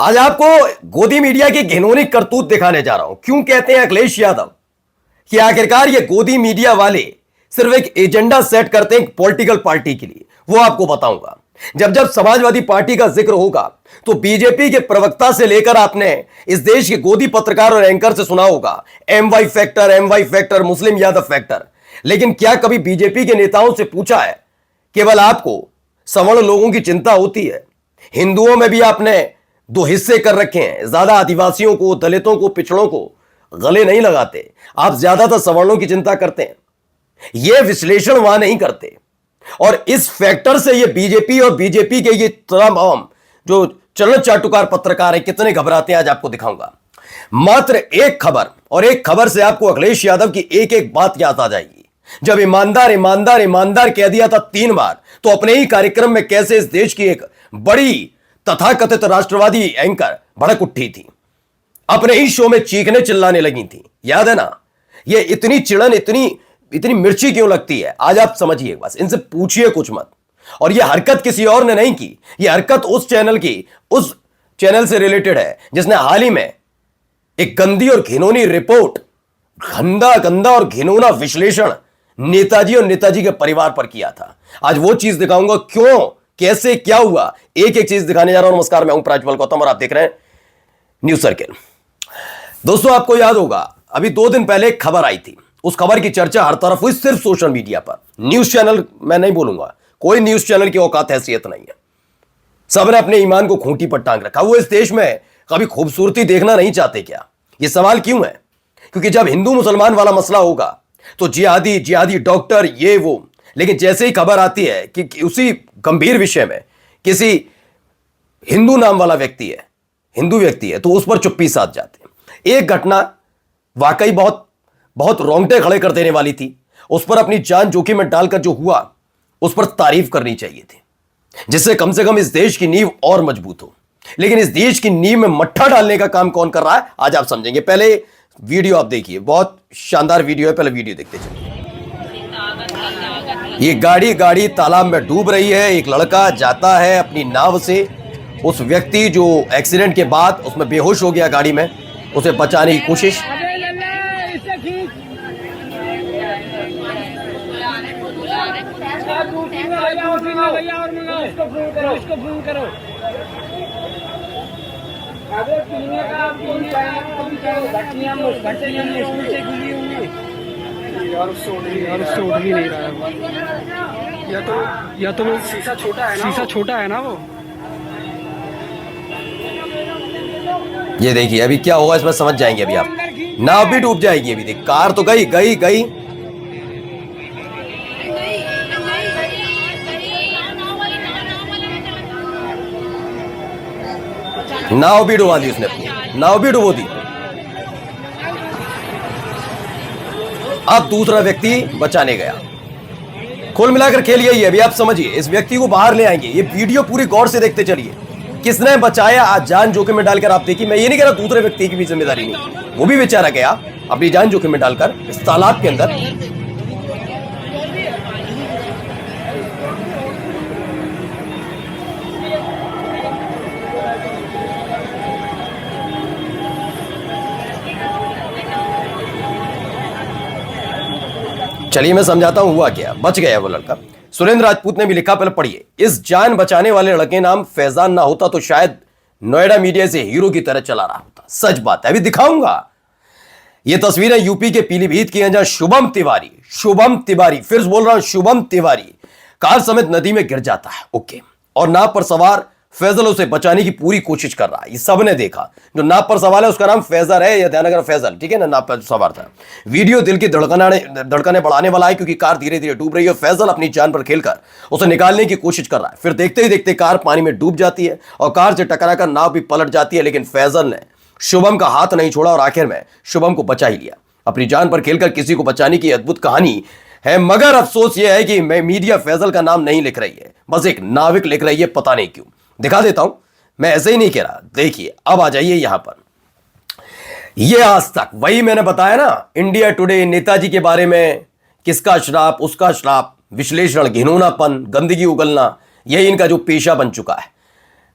आज आपको गोदी मीडिया की घिनौनी करतूत दिखाने जा रहा हूं। क्यों कहते हैं अखिलेश यादव कि आखिरकार ये गोदी मीडिया वाले सिर्फ एक एजेंडा सेट करते हैं पॉलिटिकल पार्टी के लिए, वो आपको बताऊंगा। जब जब समाजवादी पार्टी का जिक्र होगा तो बीजेपी के प्रवक्ता से लेकर आपने इस देश के गोदी पत्रकार और एंकर से सुना होगा MY factor, Muslim Yadav factor. लेकिन क्या कभी बीजेपी के नेताओं से पूछा है? केवल आपको सवर्ण लोगों की चिंता होती है। हिंदुओं में भी आपने दो हिस्से कर रखे हैं, ज्यादा आदिवासियों को, दलितों को, पिछड़ों को गले नहीं लगाते। आप ज्यादातर सवर्णों की चिंता करते हैं। यह विश्लेषण वहां नहीं करते। और इस फैक्टर से ये बीजेपी और बीजेपी के ये तमाम जो चलन चाटुकार पत्रकार हैं कितने घबराते हैं, आज आपको दिखाऊंगा। मात्र एक खबर, और एक खबर से आपको अखिलेश यादव की एक एक बात याद आ जाएगी। जब ईमानदार ईमानदार ईमानदार कह दिया था 3 बार, तो अपने ही कार्यक्रम में कैसे इस देश की एक बड़ी तथाकथित राष्ट्रवादी एंकर भड़क उठी थी, अपने ही शो में चीखने चिल्लाने लगी थी। याद है ना? ये इतनी चिड़न, इतनी मिर्ची क्यों लगती है? आज आप समझिए, बस इनसे पूछिए कुछ मत। और ये हरकत किसी और ने नहीं की, ये हरकत उस चैनल से रिलेटेड है जिसने हाल ही में एक गंदी और घिनौनी रिपोर्ट, गंदा और घिनौना विश्लेषण नेताजी और नेताजी के परिवार पर किया था। आज वो चीज दिखाऊंगा, क्यों, कैसे, क्या हुआ, एक एक चीज दिखाने जा रहा हूं। नमस्कार, मैं हूं प्राज्वल गौतम और आप देख रहे हैं न्यूज सर्किल। दोस्तों, आपको याद होगा अभी 2 दिन पहले एक खबर आई थी। उस खबर की चर्चा हर तरफ हुई, सिर्फ सोशल मीडिया पर। न्यूज चैनल मैं नहीं बोलूंगा, कोई न्यूज चैनल की औकात हैसियत नहीं है। सबने अपने ईमान को खूंटी पर टांग रखा। वो इस देश में कभी खूबसूरती देखना नहीं चाहते क्या? ये सवाल क्यों है? क्योंकि जब हिंदू मुसलमान वाला मसला होगा तो जिहादी डॉक्टर, ये वो। लेकिन जैसे ही खबर आती है कि उसी गंभीर विषय में किसी हिंदू नाम वाला व्यक्ति है, हिंदू व्यक्ति है, तो उस पर चुप्पी साध जाते हैं। एक घटना वाकई बहुत रोंगटे खड़े कर देने वाली थी। उस पर अपनी जान जोखिम में डालकर जो हुआ, उस पर तारीफ करनी चाहिए थी, जिससे कम से कम इस देश की नींव और मजबूत हो। लेकिन इस देश की नींव में मट्ठा डालने का काम कौन कर रहा है, आज आप समझेंगे। पहले वीडियो आप देखिए, बहुत शानदार वीडियो है, पहले वीडियो देखते चलिए। ये गाड़ी तालाब में डूब रही है। एक लड़का जाता है अपनी नाव से, उस व्यक्ति जो एक्सीडेंट के बाद उसमें बेहोश हो गया गाड़ी में, उसे बचाने की कोशिश। यार उससे उठ भी नहीं रहा है। या तो शीशा छोटा है ना वो। ये देखिए अभी क्या होगा इसमें, समझ जाएंगे अभी आप। नाव भी डूब जाएगी अभी। देख, कार तो गई। नाव भी डुबा दी उसने, अपनी नाव भी डुबो दी। अब दूसरा व्यक्ति बचाने गया। कुल मिलाकर खेल यही है। अभी आप समझिए, इस व्यक्ति को बाहर ले आएंगे। ये वीडियो पूरी गौर से देखते चलिए, किसने बचाया। आज जान जोखिम में डालकर आप देखिए। मैं ये नहीं कह रहा दूसरे व्यक्ति की भी जिम्मेदारी नहीं, वो भी बेचारा गया अपनी जान जोखिम में डालकर इस तालाब के अंदर। चलिए मैं समझाता हूं हुआ क्या। बच गया वो लड़का। सुरेंद्र राजपूत ने भी लिखा, पहले पढ़िए। इस जान बचाने वाले लड़के नाम फैजान ना होता तो शायद नोएडा मीडिया से हीरो की तरह चला रहा होता। सच बात है, अभी दिखाऊंगा। ये तस्वीरें यूपी के पीलीभीत की हैं, जहां शुभम तिवारी, फिर बोल रहा हूं शुभम तिवारी, कार समेत नदी में गिर जाता है। ओके, और नाव पर सवार फैजल उसे बचाने की पूरी कोशिश कर रहा है। ये सबने देखा। जो नाव पर सवार है उसका नाम फैजल है, या ध्यान रखना फैजल, ठीक है ना, नाव पर सवार था। वीडियो दिल की धड़कने बढ़ाने वाला है, क्योंकि कार धीरे धीरे डूब रही है। फैजल अपनी जान पर खेलकर उसे निकालने की कोशिश कर रहा है। फिर देखते ही देखते कार पानी में डूब जाती है और कार से टकराकर नाव भी पलट जाती है। लेकिन फैजल ने शुभम का हाथ नहीं छोड़ा और आखिर में शुभम को बचा ही लिया। अपनी जान पर खेलकर किसी को बचाने की अद्भुत कहानी है। मगर अफसोस यह है कि मीडिया फैजल का नाम नहीं लिख रही है, बस एक नाविक लिख रही है। पता नहीं क्यों। दिखा देता हूं, मैं ऐसे ही नहीं कह रहा। देखिए, अब आ जाइए यहां पर। ये आज तक, वही मैंने बताया ना, इंडिया टुडे, नेताजी के बारे में किसका श्राप, उसका श्राप, विश्लेषण, घिनौनापन, गंदगी उगलना, यही इनका जो पेशा बन चुका है।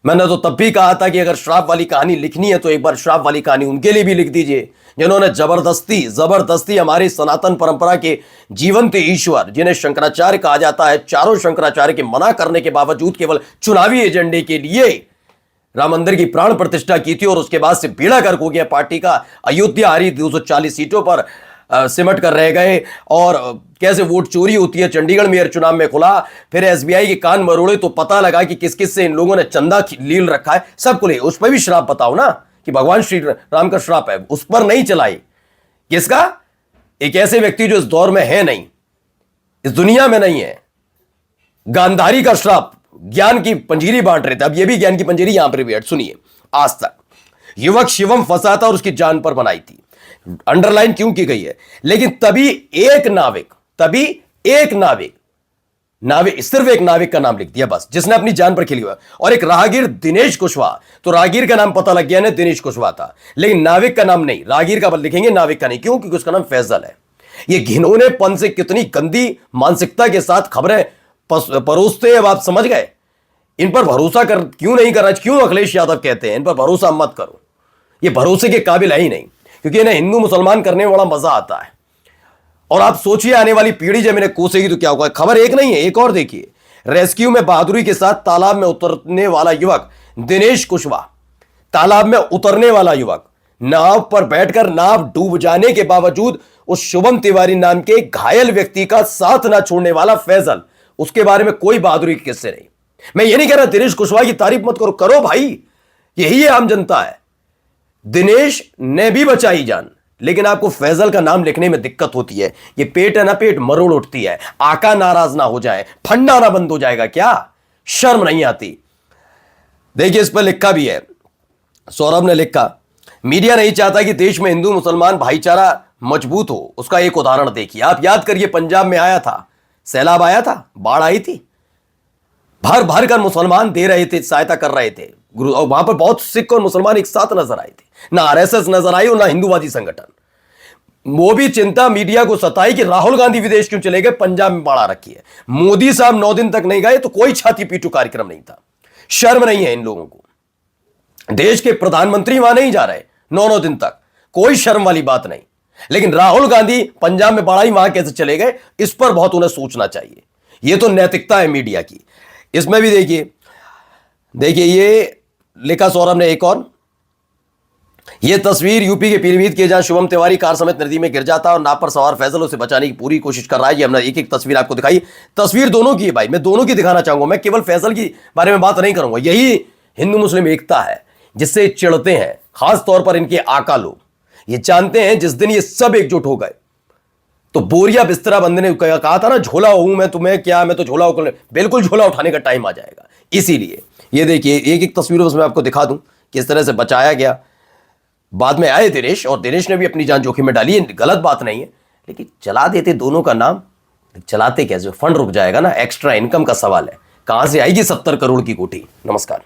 मैंने तो तब भी कहा था कि अगर श्राप वाली कहानी लिखनी है तो एक बार श्राप वाली कहानी उनके लिए भी लिख दीजिए, जिन्होंने जबरदस्ती जबरदस्ती हमारी सनातन परंपरा के जीवंत ईश्वर, जिन्हें शंकराचार्य कहा जाता है, चारों शंकराचार्य के मना करने के बावजूद केवल चुनावी एजेंडे के लिए राम मंदिर की प्राण प्रतिष्ठा की थी और उसके बाद से बेड़ा गर्क हो गया पार्टी का। अयोध्या हारी 240 सीटों पर सिमट कर रह गए और कैसे वोट चोरी होती है चंडीगढ़ मेयर चुनाव में खुला। फिर एसबीआई के कान मरोड़े तो पता लगा कि किस किस से इन लोगों ने चंदा लील रखा है। सबको ले उस पर भी श्राप बताओ ना कि भगवान श्री राम का श्राप है, उस पर नहीं चलाई। किसका? एक ऐसे व्यक्ति जो इस दौर में है नहीं, इस दुनिया में नहीं है। गांधारी का श्राप, ज्ञान की पंजीरी बांट रहे थे, अब ये भी ज्ञान की पंजीरी यहां पर भी सुनिए। आज तक युवक शिवम फंसा था और उसकी जान पर बनाई थी, अंडरलाइन क्यों की गई है। लेकिन तभी एक नाविक सिर्फ एक नाविक का नाम लिख दिया बस, जिसने अपनी जान पर खेली हुआ, और एक राहगीर दिनेश कुशवाहा। तो राहगीर का नाम पता लग गया ना, दिनेश कुशवाहा था, लेकिन नाविक का नाम नहीं। राहगीर का लिखेंगे, नाविक का नहीं। क्यों? क्योंकि उसका नाम फैजल है। ये घिनौनेपन से कितनी गंदी मानसिकता के साथ खबरें परोसते हैं, अब आप समझ गए। इन पर भरोसा क्यों नहीं करना? क्यों अखिलेश यादव कहते हैं इन पर भरोसा मत करो, ये भरोसे के काबिल है ही नहीं, क्योंकि इन्हें हिंदू मुसलमान करने में बड़ा मजा आता है। और आप सोचिए आने वाली पीढ़ी जब इन्हें कोसेगी तो क्या होगा। खबर एक नहीं है, एक और देखिए। रेस्क्यू में बहादुरी के साथ तालाब में उतरने वाला युवक दिनेश कुशवाहा, तालाब में उतरने वाला युवक, नाव पर बैठकर नाव डूब जाने के बावजूद उस शुभम तिवारी नाम के घायल व्यक्ति का साथ ना छोड़ने वाला फैजल, उसके बारे में कोई बहादुरी के किस्से नहीं। मैं ये नहीं कह रहा दिनेश कुशवाहा की तारीफ मत करो, करो भाई, यही है आम जनता है। दिनेश ने भी बचाई जान, लेकिन आपको फैजल का नाम लिखने में दिक्कत होती है। ये पेट है ना, पेट मरोड़ उठती है। आका नाराज ना हो जाए, फंडा ना बंद हो जाएगा क्या? शर्म नहीं आती? देखिए इस पर लिखा भी है, सौरभ ने लिखा, मीडिया नहीं चाहता कि देश में हिंदू मुसलमान भाईचारा मजबूत हो। उसका एक उदाहरण देखिए, आप याद करिए, पंजाब में आया था, सैलाब आया था, बाढ़ आई थी, भर भर कर मुसलमान दे रहे थे, सहायता कर रहे थे। और वहां पर बहुत सिख और मुसलमान एक साथ नजर आए थे, ना आरएसएस नजर आई और ना हिंदूवादी संगठन। वो भी चिंता मीडिया को सताई कि राहुल गांधी विदेश क्यों चले गए, पंजाब में बाढ़ आ रखी है। मोदी साहब 9 दिन तक नहीं गए तो कोई छाती पीटू कार्यक्रम नहीं था। शर्म नहीं है इन लोगों को। देश के प्रधानमंत्री वहां नहीं जा रहे 9 दिन तक, कोई शर्म वाली बात नहीं। लेकिन राहुल गांधी पंजाब में बाढ़ आई, वहां कैसे चले गए, इस पर बहुत उन्हें सोचना चाहिए। यह तो नैतिकता है मीडिया की। इसमें भी देखिए ये लिखा सौरभ ने एक और, यह तस्वीर यूपी के पीलीभीत की, जहां शुभम तिवारी कार समेत नदी में गिर जाता और नाव पर सवार फैजल उसे बचाने की पूरी कोशिश कर रहा है। ये हमने एक एक तस्वीर आपको दिखाई। तस्वीर दोनों की है भाई, मैं दोनों की दिखाना चाहूंगा, मैं केवल फैजल की बारे में बात नहीं करूंगा। यही हिंदू मुस्लिम एकता है जिससे चिढ़ते हैं, खास तौर पर इनके आका लोग। ये जानते हैं जिस दिन ये सब एकजुट हो गए तो बोरिया बिस्तरा बंदे ने कहा था ना, झोला हूं मैं, तुम्हें क्या, मैं तो झोला उठा, बिल्कुल झोला उठाने का टाइम आ जाएगा। इसीलिए ये देखिए एक एक तस्वीर उसमें आपको दिखा दूं किस तरह से बचाया गया। बाद में आए दिनेश, और दिनेश ने भी अपनी जान जोखिम में डाली, गलत बात नहीं है, लेकिन चला देते दोनों का नाम, चलाते कैसे? फंड रुक जाएगा ना, एक्स्ट्रा इनकम का सवाल है, कहां से आएगी 70 करोड़ की कोठी। नमस्कार।